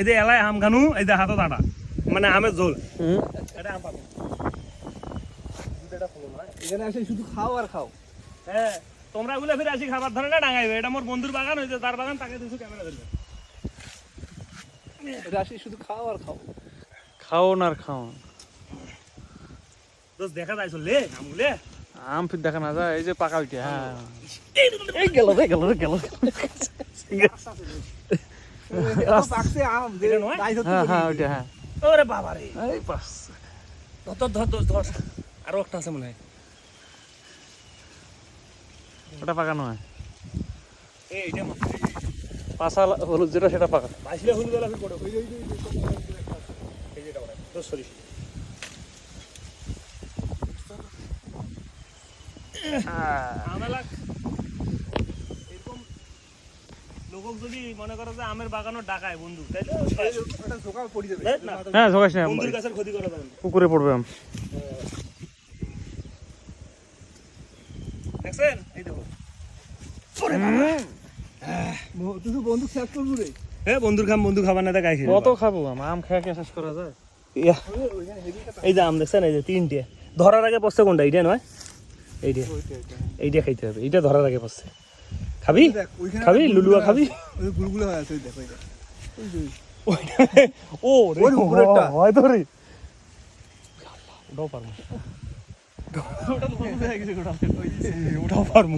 এই যে এলাই আম খানু, এই যে হাতত আটা মানে আমের ঝোল। এটা আম পাবো এখানে আসে শুধু খাও আর খাও। হ্যাঁ, তোমরা গুলো ফিরে আসি খাবার ধরে না ডাঙাইবে। এটা মোর বন্ধুর বাগান, হয়েছে তার বাগান, তাকে দিয়েছো ক্যামেরা ধরবে। এটা আসে শুধু খাও আর খাও। খাও না আর খাও। দোস্ত দেখা যায় চললে আমগুলে আম ফির দেখা না যায়, এই যে পাকা উঠে। হ্যাঁ এই গেল রে গেল রে গেল। পাকছে আম যে এটা নয়? দাই হচ্ছে হ্যাঁ হ্যাঁ বলি। ওইটা হ্যাঁ। ওরে বাবা রে, এই পাস ধর ধর ধর ধর, আরো একটা আছে মনে হয়। ওটা পাকা নয়, এইটা মনে হয় পাশা হলুদ যেটা সেটা পাকা। বাইশিলে হলুদ বেলা ফির পড়ে ওই যে এই যেটা বলে তো সরি। আমেলা এরকম লোকক যদি মনে করো যে আমের বাগানও ডাকায় বন্ধু, তাইলে ওটা ঝোকা পড়ে যাবে। দেখ না, হ্যাঁ ঝোকাস না, বন্ধুর গাছের ক্ষতি করা যাবে না। পুকুরে পড়বে আম। দেখছেন এই দেখো, তুই তো বন্ধু শেষ করবো রে। হ্যাঁ বন্ধুর খাম, বন্ধু খাবার না দেখাই কত খাবো আম? আম খেয়ে কে শেষ করা যায়? এই যে আম দেখছেন, এই যে তিনটে ধরার আগে পড়ছে কোনটা, এইটা নয় এইটা, এইটা খাইতে হবে, এইটা ধরার আগে পড়ছে। খাবি দেখ ওইখানে খাবি লুলুয়া খাবি? ওই গুলগুলো হয়ে আছে, ওই দেখ ওইটা। ও রে, ওর উপরেরটা। হয় তো রে, ওটাও পারবো, ওটাও পারবো।